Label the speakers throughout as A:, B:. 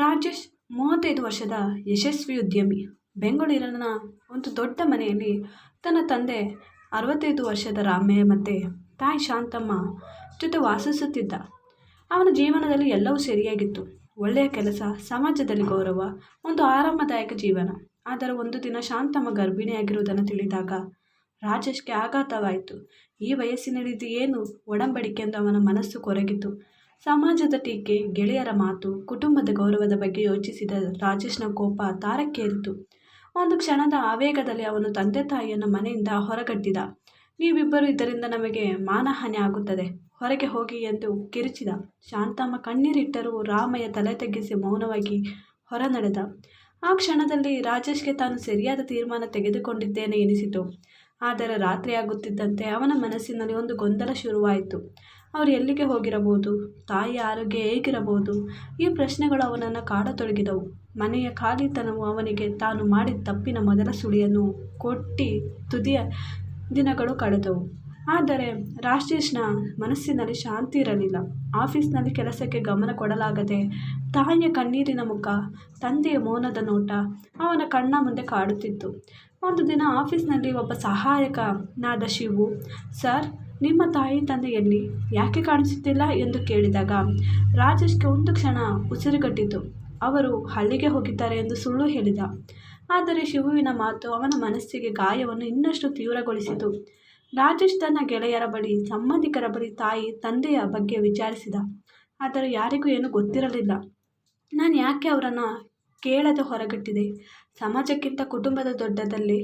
A: ರಾಜೇಶ್ 35 ವರ್ಷದ ಯಶಸ್ವಿ ಉದ್ಯಮಿ. ಬೆಂಗಳೂರಿನ ಒಂದು ದೊಡ್ಡ ಮನೆಯಲ್ಲಿ ತನ್ನ ತಂದೆ 65 ವರ್ಷದ ರಾಮಯ್ಯ ಮತ್ತು ತಾಯಿ ಶಾಂತಮ್ಮ ಜೊತೆ ವಾಸಿಸುತ್ತಿದ್ದ. ಅವನ ಜೀವನದಲ್ಲಿ ಎಲ್ಲವೂ ಸರಿಯಾಗಿತ್ತು. ಒಳ್ಳೆಯ ಕೆಲಸ, ಸಮಾಜದಲ್ಲಿ ಗೌರವ, ಒಂದು ಆರಾಮದಾಯಕ ಜೀವನ. ಆದರೆ ಒಂದು ದಿನ ಶಾಂತಮ್ಮ ಗರ್ಭಿಣಿಯಾಗಿರುವುದನ್ನು ತಿಳಿದಾಗ ರಾಜೇಶ್ಗೆ ಆಘಾತವಾಯಿತು. ಈ ವಯಸ್ಸಿನಲ್ಲಿ ಇದು ಏನು ಒಡಂಬಡಿಕೆ ಎಂದು ಅವನ ಮನಸ್ಸು ಕೊರಗಿತು. ಸಮಾಜದ ಟೀಕೆ, ಗೆಳೆಯರ ಮಾತು, ಕುಟುಂಬದ ಗೌರವದ ಬಗ್ಗೆ ಯೋಚಿಸಿದ ರಾಜೇಶ್ನ ಕೋಪ ತಾರಕ್ಕೇರಿತು. ಒಂದು ಕ್ಷಣದ ಆವೇಗದಲ್ಲಿ ಅವನು ತಂದೆ ತಾಯಿಯನ್ನು ಮನೆಯಿಂದ ಹೊರಗಟ್ಟಿದ. ನೀವಿಬ್ಬರು ಇದರಿಂದ ನಮಗೆ ಮಾನಹಾನಿ ಆಗುತ್ತದೆ, ಹೊರಗೆ ಹೋಗಿ ಎಂದು ಕಿರಿಚಿದ. ಶಾಂತಮ್ಮ ಕಣ್ಣೀರಿಟ್ಟರೂ ರಾಮಯ್ಯ ತಲೆ ತಗ್ಗಿಸಿ ಮೌನವಾಗಿ ಹೊರ ನಡೆದ. ಆ ಕ್ಷಣದಲ್ಲಿ ರಾಜೇಶ್ಗೆ ತಾನು ಸರಿಯಾದ ತೀರ್ಮಾನ ತೆಗೆದುಕೊಂಡಿದ್ದೇನೆ ಎನಿಸಿತು. ಆದರೆ ರಾತ್ರಿಯಾಗುತ್ತಿದ್ದಂತೆ ಅವನ ಮನಸ್ಸಿನಲ್ಲಿ ಒಂದು ಗೊಂದಲ ಶುರುವಾಯಿತು. ಅವರು ಎಲ್ಲಿಗೆ ಹೋಗಿರಬಹುದು? ತಾಯಿಯ ಆರೋಗ್ಯ ಹೇಗಿರಬಹುದು? ಈ ಪ್ರಶ್ನೆಗಳು ಅವನನ್ನು ಕಾಡತೊಡಗಿದವು. ಮನೆಯ ಖಾಲಿತನವು ಅವನಿಗೆ ತಾನು ಮಾಡಿದ ತಪ್ಪಿನ ಮೊದಲ ಸುಳಿಯನ್ನು ಕೊಟ್ಟಿ ತುದಿಯ ದಿನಗಳು ಕಳೆದವು. ಆದರೆ ರಾಜೇಶ್ನ ಮನಸ್ಸಿನಲ್ಲಿ ಶಾಂತಿ ಇರಲಿಲ್ಲ. ಆಫೀಸ್ನಲ್ಲಿ ಕೆಲಸಕ್ಕೆ ಗಮನ ಕೊಡಲಾಗದೆ, ತಾಯಿಯ ಕಣ್ಣೀರಿನ ಮುಖ, ತಂದೆಯ ಮೌನದ ನೋಟ ಅವನ ಕಣ್ಣ ಮುಂದೆ ಕಾಡುತ್ತಿತ್ತು. ಒಂದು ದಿನ ಆಫೀಸ್ನಲ್ಲಿ ಒಬ್ಬ ಸಹಾಯಕನಾದ ಶಿವು, ಸರ್, ನಿಮ್ಮ ತಾಯಿ ತಂದೆ ಎಲ್ಲಿ, ಯಾಕೆ ಕಾಣಿಸುತ್ತಿಲ್ಲ ಎಂದು ಕೇಳಿದಾಗ ರಾಜೇಶ್ಗೆ ಒಂದು ಕ್ಷಣ ಉಸಿರುಗಟ್ಟಿತು. ಅವರು ಹಳ್ಳಿಗೆ ಹೋಗಿದ್ದಾರೆ ಎಂದು ಸುಳ್ಳು ಹೇಳಿದ. ಆದರೆ ಶಿವುವಿನ ಮಾತು ಅವನ ಮನಸ್ಸಿಗೆ ಗಾಯವನ್ನು ಇನ್ನಷ್ಟು ತೀವ್ರಗೊಳಿಸಿತು. ರಾಜೇಶ್ ತನ್ನ ಗೆಳೆಯರ ಬಳಿ, ಸಂಬಂಧಿಕರ ಬಳಿ ತಾಯಿ ತಂದೆಯ ಬಗ್ಗೆ ವಿಚಾರಿಸಿದ. ಆದರೆ ಯಾರಿಗೂ ಏನೂ ಗೊತ್ತಿರಲಿಲ್ಲ. ನಾನು ಯಾಕೆ ಅವರನ್ನು ಕೇಳದೆ ಹೊರಗಟ್ಟಿದೆ? ಸಮಾಜಕ್ಕಿಂತ ಕುಟುಂಬದ ದೊಡ್ಡದಲ್ಲೇ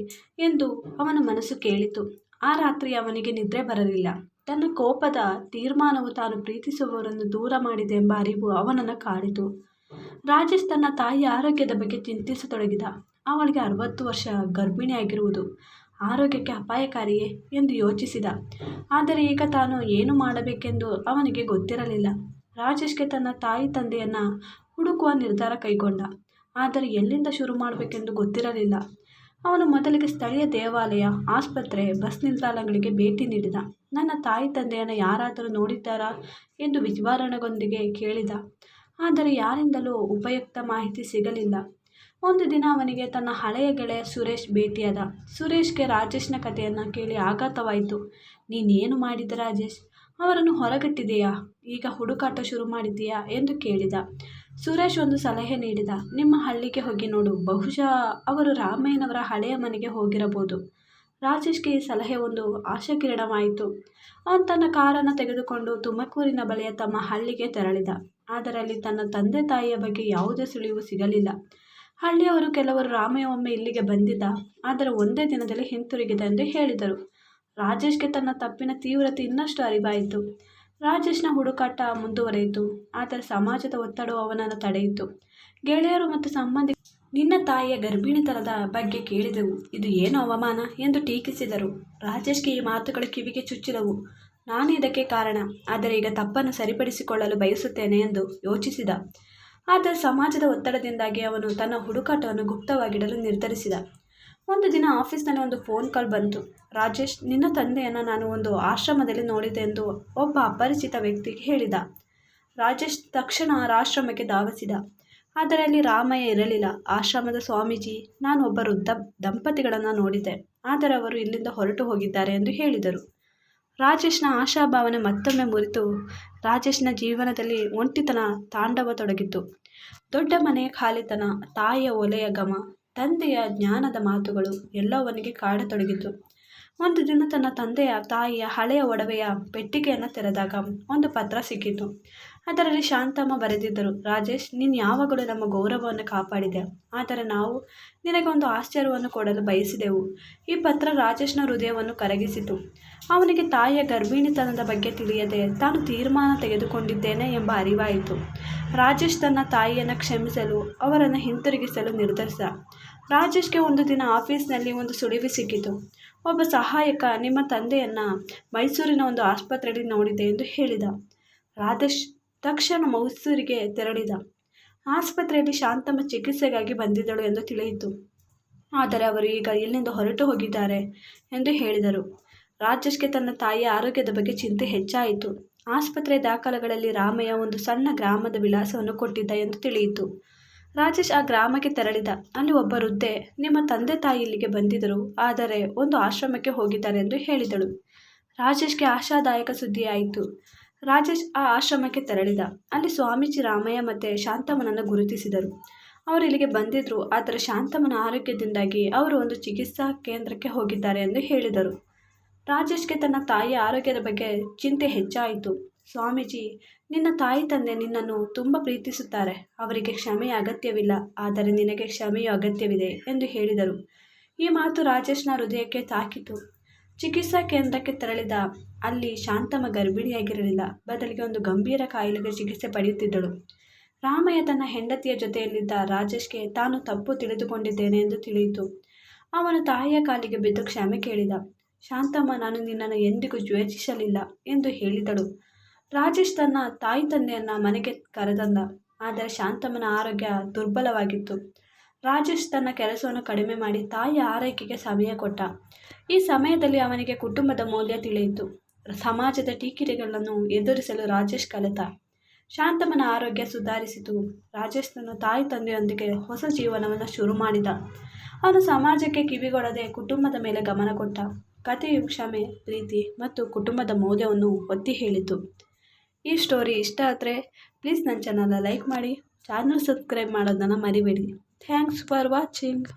A: ಎಂದು ಅವನ ಮನಸ್ಸು ಕೇಳಿತು. ಆ ರಾತ್ರಿ ಅವನಿಗೆ ನಿದ್ರೆ ಬರಲಿಲ್ಲ. ತನ್ನ ಕೋಪದ ತೀರ್ಮಾನವು ತಾನು ಪ್ರೀತಿಸುವವರನ್ನು ದೂರ ಮಾಡಿದೆ ಎಂಬ ಅರಿವು ಅವನನ್ನು ಕಾಡಿತು. ರಾಜೇಶ್ ತನ್ನ ತಾಯಿಯ ಆರೋಗ್ಯದ ಬಗ್ಗೆ ಚಿಂತಿಸತೊಡಗಿದ. ಅವಳಿಗೆ 60 ವರ್ಷ, ಗರ್ಭಿಣಿಯಾಗಿರುವುದು ಆರೋಗ್ಯಕ್ಕೆ ಅಪಾಯಕಾರಿಯೇ ಎಂದು ಯೋಚಿಸಿದ. ಆದರೆ ಈಗ ತಾನು ಏನು ಮಾಡಬೇಕೆಂದು ಅವನಿಗೆ ಗೊತ್ತಿರಲಿಲ್ಲ. ರಾಜೇಶ್ಗೆ ತನ್ನ ತಾಯಿ ತಂದೆಯನ್ನು ಹುಡುಕುವ ನಿರ್ಧಾರ ಕೈಗೊಂಡ. ಆದರೆ ಎಲ್ಲಿಂದ ಶುರು ಮಾಡಬೇಕೆಂದು ಗೊತ್ತಿರಲಿಲ್ಲ. ಅವನು ಮೊದಲಿಗೆ ಸ್ಥಳೀಯ ದೇವಾಲಯ, ಆಸ್ಪತ್ರೆ, ಬಸ್ ನಿಲ್ದಾಣಗಳಿಗೆ ಭೇಟಿ ನೀಡಿದ. ನನ್ನ ತಾಯಿ ತಂದೆಯನ್ನು ಯಾರಾದರೂ ನೋಡಿದ್ದಾರಾ ಎಂದು ವಿವರಣೆಗೊಂದಿಗೆ ಕೇಳಿದ. ಆದರೆ ಯಾರಿಂದಲೂ ಉಪಯುಕ್ತ ಮಾಹಿತಿ ಸಿಗಲಿಲ್ಲ. ಒಂದು ದಿನ ಅವನಿಗೆ ತನ್ನ ಹಳೆಯ ಗೆಳೆಯ ಸುರೇಶ್ ಭೇಟಿಯಾದ. ಸುರೇಶ್ಗೆ ರಾಜೇಶ್ನ ಕಥೆಯನ್ನು ಕೇಳಿ ಆಘಾತವಾಯಿತು. ನೀನೇನು ಮಾಡಿದ ರಾಜೇಶ್? ಅವರನ್ನು ಹೊರಗಟ್ಟಿದೆಯಾ? ಈಗ ಹುಡುಕಾಟ ಶುರು ಮಾಡಿದ್ದೀಯಾ ಎಂದು ಕೇಳಿದ. ಸುರೇಶ್ ಒಂದು ಸಲಹೆ ನೀಡಿದ. ನಿಮ್ಮ ಹಳ್ಳಿಗೆ ಹೋಗಿ ನೋಡು, ಬಹುಶಃ ಅವರು ರಾಮಯ್ಯನವರ ಹಳೆಯ ಮನೆಗೆ ಹೋಗಿರಬಹುದು. ರಾಜೇಶ್ಗೆ ಈ ಸಲಹೆ ಒಂದು ಆಶಾಕಿರಣವಾಯಿತು. ಅವನು ತನ್ನ ಕಾರನ್ನು ತೆಗೆದುಕೊಂಡು ತುಮಕೂರಿನ ಬಳಿಯ ತಮ್ಮ ಹಳ್ಳಿಗೆ ತೆರಳಿದ. ಆದರೆ ಅಲ್ಲಿ ತನ್ನ ತಂದೆ ತಾಯಿಯ ಬಗ್ಗೆ ಯಾವುದೇ ಸುಳಿವು ಸಿಗಲಿಲ್ಲ. ಹಳ್ಳಿಯವರು ಕೆಲವರು ರಾಮಯ್ಯ ಒಮ್ಮೆ ಇಲ್ಲಿಗೆ ಬಂದಿದ್ದ, ಆದರೆ ಒಂದೇ ದಿನದಲ್ಲಿ ಹಿಂತಿರುಗಿದ ಎಂದು ಹೇಳಿದರು. ರಾಜೇಶ್ಗೆ ತನ್ನ ತಪ್ಪಿನ ತೀವ್ರತೆ ಇನ್ನಷ್ಟು ಅರಿವಾಯಿತು. ರಾಜೇಶ್ನ ಹುಡುಕಾಟ ಮುಂದುವರೆಯಿತು. ಆದರೆ ಸಮಾಜದ ಒತ್ತಡವು ಅವನನ್ನು ತಡೆಯಿತು. ಗೆಳೆಯರು ಮತ್ತು ಸಂಬಂಧಿಕರು ನಿನ್ನ ತಾಯಿಯ ಗರ್ಭಿಣಿತನದ ಬಗ್ಗೆ ಕೇಳಿದೆವು, ಇದು ಏನು ಅವಮಾನ ಎಂದು ಟೀಕಿಸಿದರು. ರಾಜೇಶ್ಗೆ ಈ ಮಾತುಗಳು ಕಿವಿಗೆ ಚುಚ್ಚಿದವು. ನಾನು ಇದಕ್ಕೆ ಕಾರಣ, ಆದರೆ ಈಗ ತಪ್ಪನ್ನು ಸರಿಪಡಿಸಿಕೊಳ್ಳಲು ಬಯಸುತ್ತೇನೆ ಎಂದು ಯೋಚಿಸಿದ. ಆದರೆ ಸಮಾಜದ ಒತ್ತಡದಿಂದಾಗಿ ಅವನು ತನ್ನ ಹುಡುಕಾಟವನ್ನು ಗುಪ್ತವಾಗಿಡಲು ನಿರ್ಧರಿಸಿದ. ಒಂದು ದಿನ ಆಫೀಸ್ನಲ್ಲಿ ಒಂದು ಫೋನ್ ಕಾಲ್ ಬಂತು. ರಾಜೇಶ್, ನಿನ್ನ ತಂದೆಯನ್ನು ನಾನು ಒಂದು ಆಶ್ರಮದಲ್ಲಿ ನೋಡಿದೆ ಎಂದು ಒಬ್ಬ ಅಪರಿಚಿತ ವ್ಯಕ್ತಿಗೆ ಹೇಳಿದ. ರಾಜೇಶ್ ತಕ್ಷಣ ಆಶ್ರಮಕ್ಕೆ ಧಾವಿಸಿದ. ಆದರೆ ಅಲ್ಲಿ ರಾಮಯ್ಯ ಇರಲಿಲ್ಲ. ಆಶ್ರಮದ ಸ್ವಾಮೀಜಿ, ನಾನು ಒಬ್ಬ ವೃದ್ಧ ದಂಪತಿಗಳನ್ನು ನೋಡಿದೆ, ಆದರೆ ಅವರು ಇಲ್ಲಿಂದ ಹೊರಟು ಹೋಗಿದ್ದಾರೆ ಎಂದು ಹೇಳಿದರು. ರಾಜೇಶ್ನ ಆಶಾಭಾವನೆ ಮತ್ತೊಮ್ಮೆ ಮುರಿತು. ರಾಜೇಶ್ನ ಜೀವನದಲ್ಲಿ ಒಂಟಿತನ ತಾಂಡವತೊಡಗಿತು. ದೊಡ್ಡ ಮನೆಯ ಖಾಲಿತನ, ತಾಯಿಯ ಒಲೆಯ ಘಮ, ತಂದೆಯ ಜ್ಞಾನದ ಮಾತುಗಳು ಎಲ್ಲವನಿಗೆ ಕಾಡತೊಡಗಿತು. ಒಂದು ದಿನ ತನ್ನ ತಾಯಿಯ ಹಳೆಯ ಒಡವೆಯ ಪೆಟ್ಟಿಗೆಯನ್ನು ತೆರೆದಾಗ ಒಂದು ಪತ್ರ ಸಿಕ್ಕಿತು. ಅದರಲ್ಲಿ ಶಾಂತಮ್ಮ ಬರೆದಿದ್ದರು. ರಾಜೇಶ್, ನೀನು ಯಾವಾಗಲೂ ನಮ್ಮ ಗೌರವವನ್ನು ಕಾಪಾಡಿದೆ, ಆದರೆ ನಾವು ನಿನಗೆ ಒಂದು ಆಶ್ಚರ್ಯವನ್ನು ಕೊಡಲು ಬಯಸಿದೆವು. ಈ ಪತ್ರ ರಾಜೇಶ್ನ ಹೃದಯವನ್ನು ಕರಗಿಸಿತು. ಅವನಿಗೆ ತಾಯಿಯ ಗರ್ಭಿಣಿತನದ ಬಗ್ಗೆ ತಿಳಿಯದೆ ತಾನು ತೀರ್ಮಾನ ತೆಗೆದುಕೊಂಡಿದ್ದೇನೆ ಎಂಬ ಅರಿವಾಯಿತು. ರಾಜೇಶ್ ತನ್ನ ತಾಯಿಯನ್ನು ಕ್ಷಮಿಸಲು, ಅವರನ್ನು ಹಿಂತಿರುಗಿಸಲು ನಿರ್ಧರಿಸಿದ. ರಾಜೇಶ್ಗೆ ಒಂದು ದಿನ ಆಫೀಸ್ನಲ್ಲಿ ಒಂದು ಸುಳಿವು ಸಿಕ್ಕಿತು. ಒಬ್ಬ ಸಹಾಯಕ ನಿಮ್ಮ ತಂದೆಯನ್ನು ಮೈಸೂರಿನ ಒಂದು ಆಸ್ಪತ್ರೆಯಲ್ಲಿ ನೋಡಿದೆ ಎಂದು ಹೇಳಿದ. ರಾಜೇಶ್ ತಕ್ಷಣ ಮೈಸೂರಿಗೆ ತೆರಳಿದ. ಆಸ್ಪತ್ರೆಯಲ್ಲಿ ಶಾಂತಮ್ಮ ಚಿಕಿತ್ಸೆಗಾಗಿ ಬಂದಿದ್ದಳು ಎಂದು ತಿಳಿಯಿತು. ಆದರೆ ಅವರು ಈಗ ಇಲ್ಲಿಂದ ಹೊರಟು ಹೋಗಿದ್ದಾರೆ ಎಂದು ಹೇಳಿದರು. ರಾಜೇಶ್ಗೆ ತನ್ನ ತಾಯಿಯ ಆರೋಗ್ಯದ ಬಗ್ಗೆ ಚಿಂತೆ ಹೆಚ್ಚಾಯಿತು. ಆಸ್ಪತ್ರೆ ದಾಖಲೆಗಳಲ್ಲಿ ರಾಮಯ್ಯ ಒಂದು ಸಣ್ಣ ಗ್ರಾಮದ ವಿಳಾಸವನ್ನು ಕೊಟ್ಟಿದ್ದ ಎಂದು ತಿಳಿಯಿತು. ರಾಜೇಶ್ ಆ ಗ್ರಾಮಕ್ಕೆ ತೆರಳಿದ. ಅಲ್ಲಿ ಒಬ್ಬ ವೃದ್ಧೆ, ನಿಮ್ಮ ತಂದೆ ತಾಯಿ ಇಲ್ಲಿಗೆ ಬಂದಿದ್ದರು, ಆದರೆ ಒಂದು ಆಶ್ರಮಕ್ಕೆ ಹೋಗಿದ್ದಾರೆ ಎಂದು ಹೇಳಿದಳು. ರಾಜೇಶ್ಗೆ ಆಶಾದಾಯಕ ಸುದ್ದಿಯಾಯಿತು. ರಾಜೇಶ್ ಆ ಆಶ್ರಮಕ್ಕೆ ತೆರಳಿದ. ಅಲ್ಲಿ ಸ್ವಾಮೀಜಿ ರಾಮಯ್ಯ ಮತ್ತು ಶಾಂತಮ್ಮನನ್ನು ಗುರುತಿಸಿದರು. ಅವರು ಇಲ್ಲಿಗೆ ಬಂದಿದ್ದರು, ಆದರೆ ಶಾಂತಮ್ಮನ ಆರೋಗ್ಯದಿಂದಾಗಿ ಅವರು ಒಂದು ಚಿಕಿತ್ಸಾ ಕೇಂದ್ರಕ್ಕೆ ಹೋಗಿದ್ದಾರೆ ಎಂದು ಹೇಳಿದರು. ರಾಜೇಶ್ಗೆ ತನ್ನ ತಾಯಿಯ ಆರೋಗ್ಯದ ಬಗ್ಗೆ ಚಿಂತೆ ಹೆಚ್ಚಾಯಿತು. ಸ್ವಾಮೀಜಿ, ನಿನ್ನ ತಾಯಿ ತಂದೆ ನಿನ್ನನ್ನು ತುಂಬ ಪ್ರೀತಿಸುತ್ತಾರೆ, ಅವರಿಗೆ ಕ್ಷಮೆಯ ಅಗತ್ಯವಿಲ್ಲ, ಆದರೆ ನಿನಗೆ ಕ್ಷಮೆಯ ಅಗತ್ಯವಿದೆ ಎಂದು ಹೇಳಿದರು. ಈ ಮಾತು ರಾಜೇಶ್ನ ಹೃದಯಕ್ಕೆ ತಾಕಿತು. ಚಿಕಿತ್ಸಾ ಕೇಂದ್ರಕ್ಕೆ ತೆರಳಿದ. ಅಲ್ಲಿ ಶಾಂತಮ್ಮ ಗರ್ಭಿಣಿಯಾಗಿರಲಿಲ್ಲ, ಬದಲಿಗೆ ಒಂದು ಗಂಭೀರ ಕಾಯಿಲೆಗೆ ಚಿಕಿತ್ಸೆ ಪಡೆಯುತ್ತಿದ್ದಳು. ರಾಮಯ್ಯ ತನ್ನ ಹೆಂಡತಿಯ ಜೊತೆಯಲ್ಲಿದ್ದ. ರಾಜೇಶ್ಗೆ ತಾನು ತಪ್ಪು ತಿಳಿದುಕೊಂಡಿದ್ದೇನೆ ಎಂದು ತಿಳಿಯಿತು. ಅವನು ತಾಯಿಯ ಕಾಲಿಗೆ ಬಿದ್ದು ಕ್ಷಮೆ ಕೇಳಿದ. ಶಾಂತಮ್ಮ, ನಾನು ನಿನ್ನನ್ನು ಎಂದಿಗೂ ದ್ವೇಷಿಸಲಿಲ್ಲ ಎಂದು ಹೇಳಿದಳು. ರಾಜೇಶ್ ತನ್ನ ತಾಯಿ ತಂದೆಯನ್ನು ಮನೆಗೆ ಕರೆತಂದ. ಆದರೆ ಶಾಂತಮ್ಮನ ಆರೋಗ್ಯ ದುರ್ಬಲವಾಗಿತ್ತು. ರಾಜೇಶ್ ತನ್ನ ಕೆಲಸವನ್ನು ಕಡಿಮೆ ಮಾಡಿ ತಾಯಿಯ ಆರೈಕೆಗೆ ಸಮಯ ಕೊಟ್ಟ. ಈ ಸಮಯದಲ್ಲಿ ಅವನಿಗೆ ಕುಟುಂಬದ ಮೌಲ್ಯ ತಿಳಿಯಿತು. ಸಮಾಜದ ಟೀಕಿಗಳನ್ನು ಎದುರಿಸಲು ರಾಜೇಶ್ ಕಲಿತ. ಶಾಂತಮ್ಮನ ಆರೋಗ್ಯ ಸುಧಾರಿಸಿತು. ರಾಜೇಶ್ ತನ್ನ ತಾಯಿ ತಂದೆಯೊಂದಿಗೆ ಹೊಸ ಜೀವನವನ್ನು ಶುರು ಮಾಡಿದ. ಅವನು ಸಮಾಜಕ್ಕೆ ಕಿವಿಗೊಡದೆ ಕುಟುಂಬದ ಮೇಲೆ ಗಮನ ಕೊಟ್ಟ. ಕಥೆಯು ಕ್ಷಮೆ, ಪ್ರೀತಿ ಮತ್ತು ಕುಟುಂಬದ ಮೌಲ್ಯವನ್ನು ಒತ್ತಿ ಹೇಳಿತು. ಈ ಸ್ಟೋರಿ ಇಷ್ಟ ಆದರೆ ಪ್ಲೀಸ್ ನನ್ನ ಚಾನಲ್ನ ಲೈಕ್ ಮಾಡಿ, ಚಾನಲ್ ಸಬ್ಸ್ಕ್ರೈಬ್ ಮಾಡೋದನ್ನು ಮರಿಬೇಡಿ. Thanks for watching.